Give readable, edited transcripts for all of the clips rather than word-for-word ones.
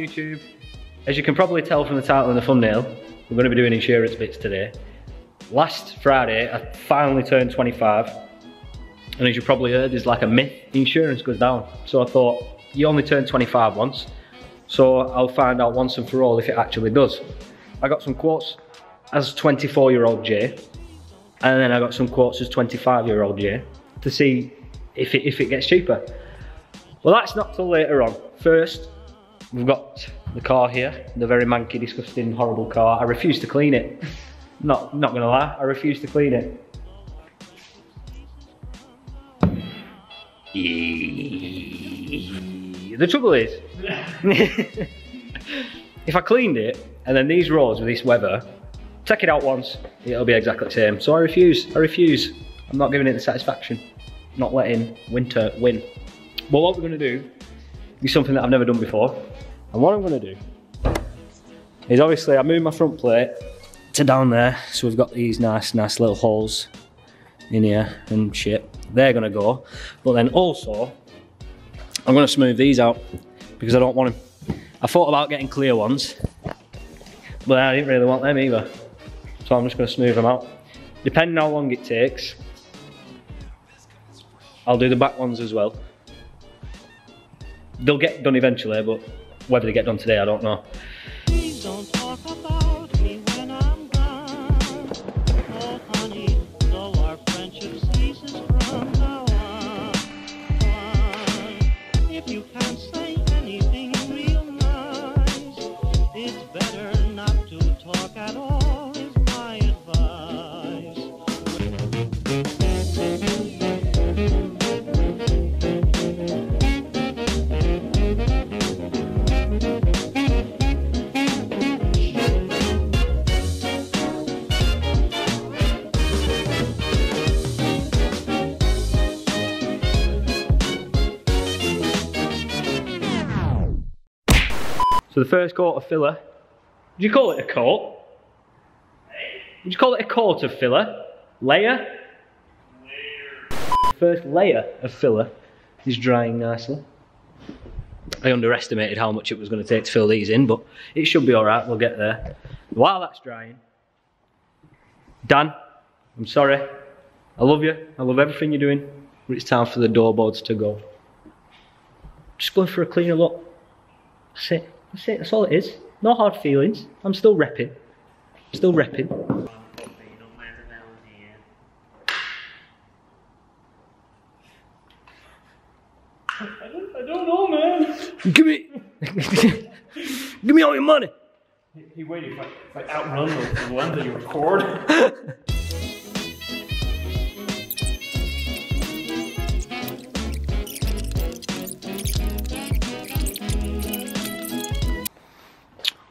YouTube. As you can probably tell from the title and the thumbnail, we're going to be doing insurance bits today. Last Friday, I finally turned 25. And as you probably heard, there's like a myth, insurance goes down. So I thought, you only turn 25 once, so I'll find out once and for all if it actually does. I got some quotes as 24-year-old Jay, and then I got some quotes as 25-year-old Jay to see if it gets cheaper. Well, that's not till later on. First, we've got the car here, the very manky, disgusting, horrible car. I refuse to clean it. Not gonna lie, I refuse to clean it. The trouble is, if I cleaned it, and then these roads with this weather, take it out once, it'll be exactly the same. So I refuse. I'm not giving it the satisfaction. Not letting winter win. But what we're gonna do is something that I've never done before. And what I'm gonna do is, obviously I moved my front plate to down there, so we've got these nice little holes in here and shit. They're gonna go, but then also I'm gonna smooth these out because I don't want them. I thought about getting clear ones, but I didn't really want them either, so I'm just gonna smooth them out. Depending on how long it takes, I'll do the back ones as well. They'll get done eventually, but whether they get done today, I don't know. Please don't talk about me when I'm gone. Oh honey, though our friendship ceases from now on. If you can't say anything real nice, it's better not to talk at all, is my advice. So the first coat of filler, would you call it a coat? Would you call it a coat of filler? Layer? The first layer of filler is drying nicely. I underestimated how much it was going to take to fill these in, but it should be alright, we'll get there. While that's drying, Dan, I'm sorry, I love you, I love everything you're doing, but it's time for the door boards to go. Just going for a cleaner look. That's it. That's all it is. No hard feelings. I'm still repping. Still repping. I don't know, man. Give me all your money. He waited if I outrun the one that you record.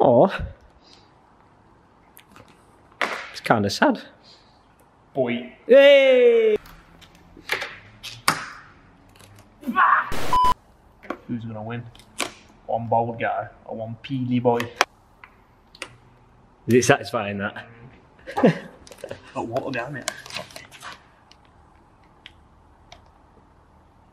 Oh, it's kind of sad. Boy. Hey! Who's gonna win? One bald guy or one peely boy? Is it satisfying that? Oh, what damn it.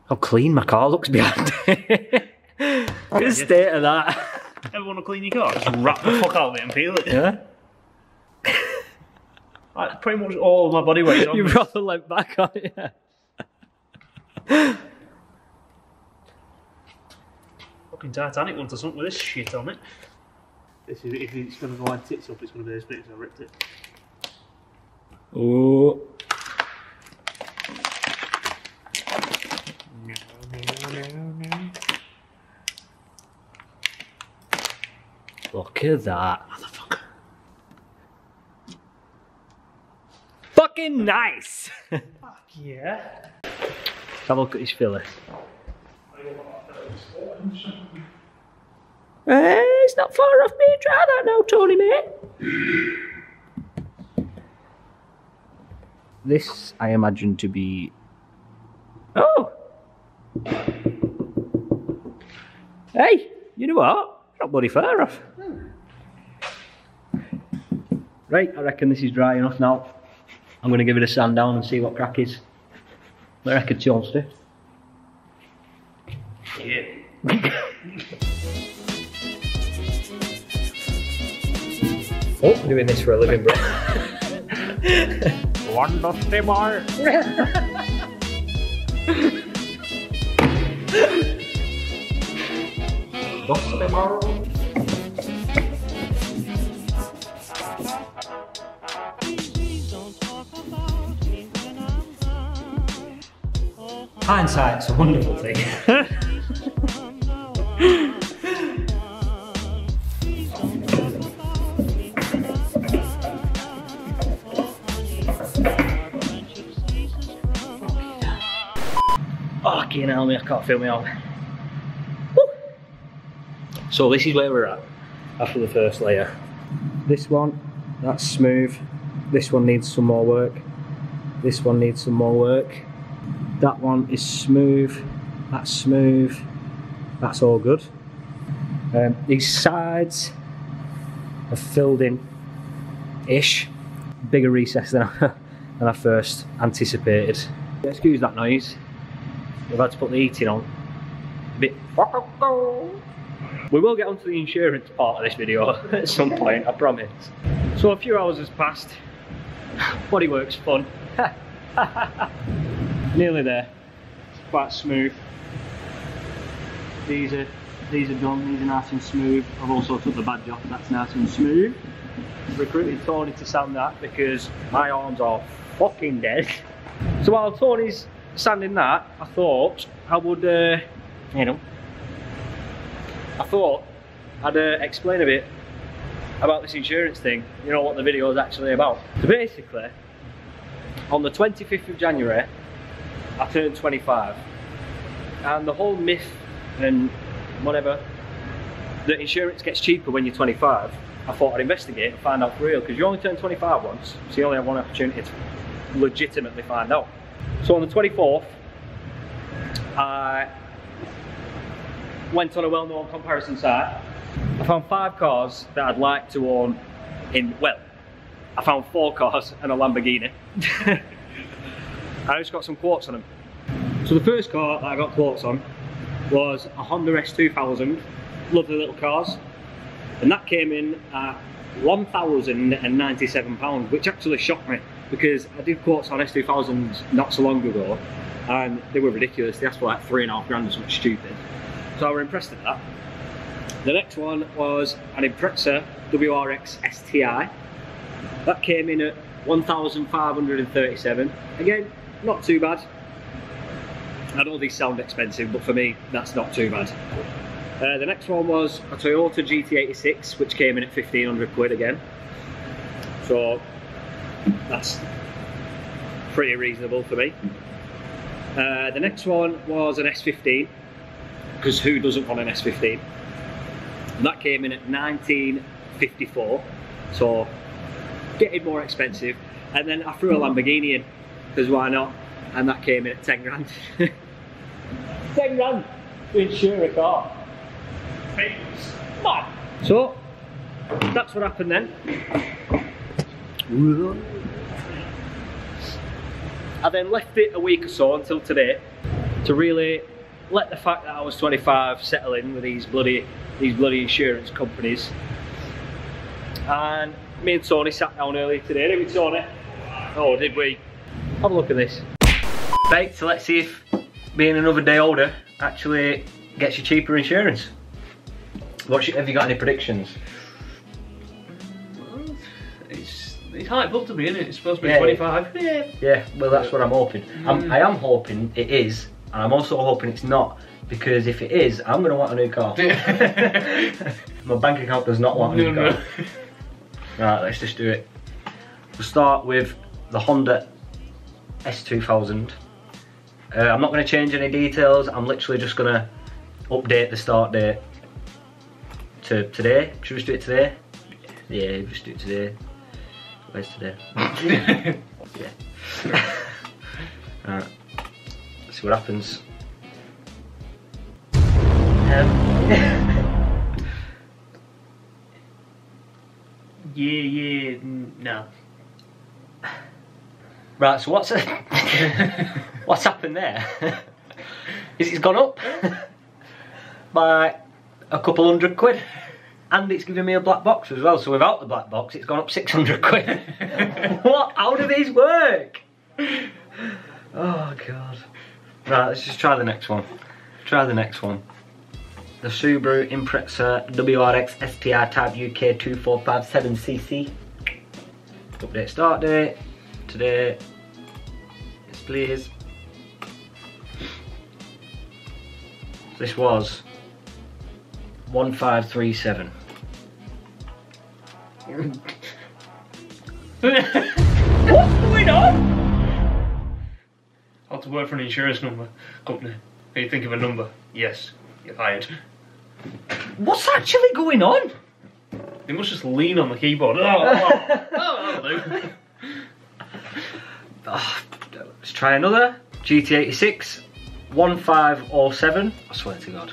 How clean my car looks behind it. The state of that. Ever want to clean your car? Just wrap the fuck out of it and peel it. Yeah? Like, pretty much all of my body weight on You this. brought the leg back on it. Fucking Titanic wants something with this shit on it. This is, if it's going to go on tits up, it's going to be this big, so I ripped it. Oh. No. Look at that. Motherfucker. Fucking nice! Fuck yeah. Let's have a look at this filler. It's not far off me. Try that now, Tony, mate. This I imagine to be... Oh! Hey, you know what? Not bloody far off. Right, I reckon this is dry enough now. I'm going to give it a sand down and see what crack is. I reckon Chauncey. Yeah. Oh, doing this for a living, bro. One dusty bar. Dusty bar. Hindsight's a wonderful thing. Fucking hell, me, I can't feel me out. Woo. So this is where we're at after the first layer. This one, that's smooth. This one needs some more work. This one needs some more work. That one is smooth. That's smooth. That's all good. These sides are filled in-ish. Bigger recess than I first anticipated. Excuse that noise. We've had to put the heating on. A bit. We will get onto the insurance part of this video at some point, I promise. So a few hours has passed. Bodywork's fun. Nearly there. It's quite smooth. These are done. These are nice and smooth. I've also took the badge off. That's nice and smooth. Recruited Tony to sand that because my arms are fucking dead. So while Tony's sanding that, I thought I would, you know, I thought I'd explain a bit about this insurance thing, you know, what the video is actually about. So basically, on the 25th of January, I turned 25. And the whole myth and whatever, that insurance gets cheaper when you're 25, I thought I'd investigate and find out for real, because you only turn 25 once, so you only have one opportunity to legitimately find out. So on the 24th, I went on a well-known comparison site. I found 5 cars that I'd like to own in, well, I found 4 cars and a Lamborghini. I just got some quotes on them. So the first car that I got quotes on was a Honda S2000, lovely little cars, and that came in at £1,097, which actually shocked me because I did quotes on S2000s not so long ago and they were ridiculous. They asked for like £3.5 grand or something stupid, so I was impressed at that. The next one was an Impreza WRX STI. That came in at 1,537. Again, not too bad. I know these sound expensive, but for me, that's not too bad. The next one was a Toyota GT86, which came in at 1,500 quid again. So that's pretty reasonable for me. The next one was an S15, because who doesn't want an S15? And that came in at 1,954, so getting more expensive. And then I threw a Lamborghini in, because why not? And that came in at 10 grand. 10 grand to insure a car. Famous. Man. So that's what happened then. I then left it a week or so until today to really let the fact that I was 25 settle in with these bloody insurance companies. And me and Tony sat down earlier today, didn't we, Tony? Oh, did we? Have a look at this. Right, so let's see if being another day older actually gets you cheaper insurance. Have you got any predictions? It's hyped up to me, isn't it? It's supposed to be 25. Yeah, well that's what I'm hoping. I am hoping it is, and I'm also hoping it's not, because if it is, I'm going to want a new car. My bank account does not want a new car. Right, let's just do it. We'll start with the Honda S2000. I'm not going to change any details, I'm literally just going to update the start date to today. Should we just do it today? Yeah, just do it today. Where's today? Yeah. Alright, see what happens. Yeah, no. Right, so what's happened there? Is it's gone up by a couple £100 quid? And it's giving me a black box as well, so without the black box, it's gone up 600 quid. What? How do these work? Oh, God. Right, let's just try the next one. Try the next one. The Subaru Impreza WRX STI Type UK 2457cc. Update start date. Today. Yes, please. This was 1537. What's going on? How to work for an insurance company. Can you think of a number? Yes, you're hired. What's actually going on? They must just lean on the keyboard. That'll do. Oh, let's try another. GT86 1507. I swear to God.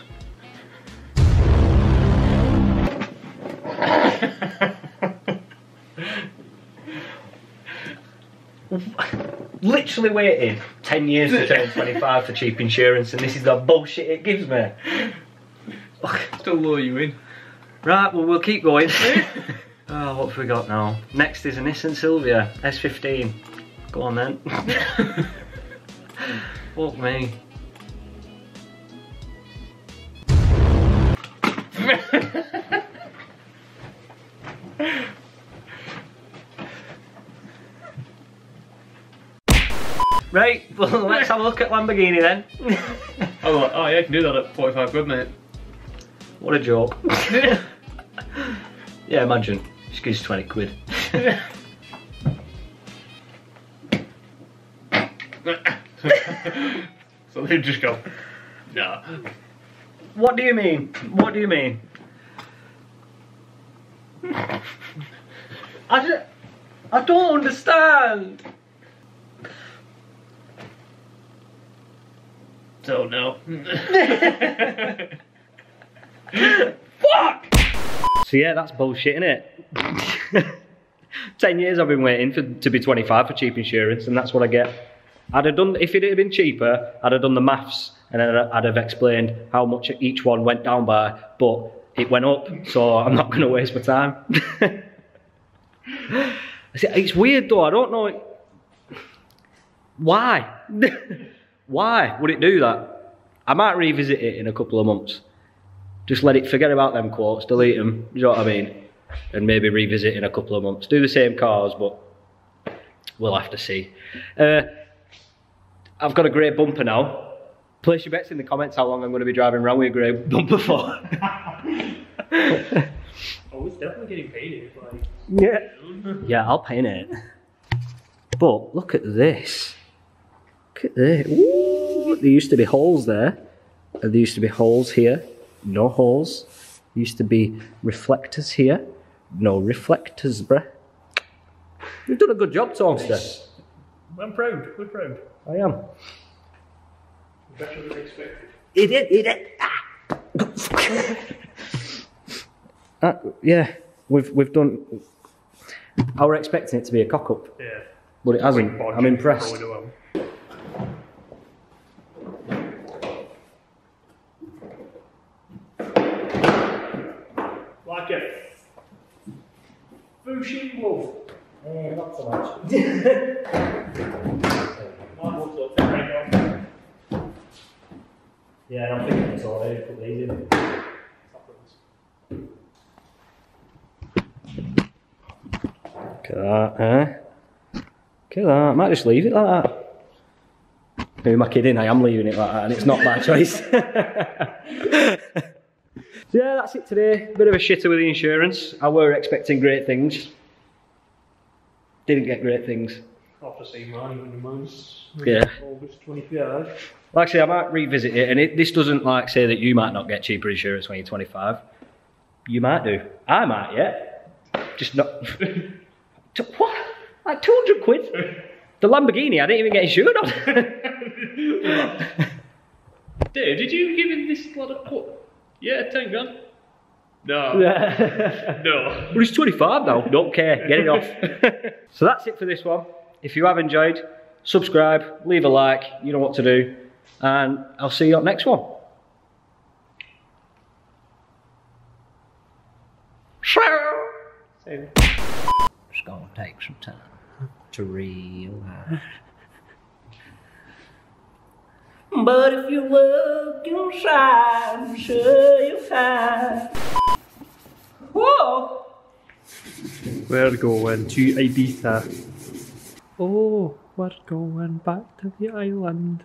Literally waited 10 years to turn 25 for cheap insurance, and this is the bullshit it gives me. Still lure you in. Right, well, we'll keep going. Oh, what have we got now? Next is a Nissan Silvia S15. Go on then. Fuck me. Right, well, let's have a look at Lamborghini then. Oh yeah, I can do that at 45 quid, mate. What a joke. Yeah, imagine. Just gives 20 quid. So they just go, nah. What do you mean? What do you mean? I don't understand. So no. Fuck! So yeah, that's bullshit, innit? 10 years I've been waiting to be 25 for cheap insurance, and that's what I get. I'd have done, if it had been cheaper, I'd have done the maths, and then I'd have explained how much each one went down by, but it went up, so I'm not going to waste my time. It's weird though, I don't know. Why? Why would it do that? I might revisit it in a couple of months. Just forget about them quotes, delete them, you know what I mean? And maybe revisit in a couple of months. Do the same cars, but we'll have to see. I've got a grey bumper now. Place your bets in the comments how long I'm going to be driving around with a grey bumper for. Oh, it's definitely getting painted. Like, yeah. Yeah, I'll paint it. But look at this. Look at this. Ooh, there used to be holes there. And there used to be holes here. No holes. There used to be reflectors here. No reflectors, bruh. You've done a good job, Tomster. I'm proud. We're proud. I am. Better than expected. It. Yeah, we've done. I were expecting it to be a cock up. Yeah. But it hasn't. I'm impressed. Like a Fushi wolf. Not so much. Yeah, I'm thinking it's all right. Put these in. Look at that, eh? Look at that. I might just leave it like that. Who am I kidding? I am leaving it like that, and it's not my choice. So yeah, that's it today. Bit of a shitter with the insurance. I were expecting great things. Didn't get great things. After seeing mine in the months. Yeah. August 23rd. Like I say, I might revisit it, and this doesn't like say that you might not get cheaper insurance when you're 25. You might do. I might, yeah. Just not. What? Like 200 quid? The Lamborghini, I didn't even get insured on. Dude, did you give him this lot of quote? Yeah, 10 grand. No. No. But he's 25 now, don't care, get it off. So that's it for this one. If you have enjoyed, subscribe, leave a like, you know what to do, and I'll see you on next one. Just gonna take some time to realize. But if you look inside, I'm sure you'll find. Whoa! We're going to Ibiza. Oh, we're going back to the island.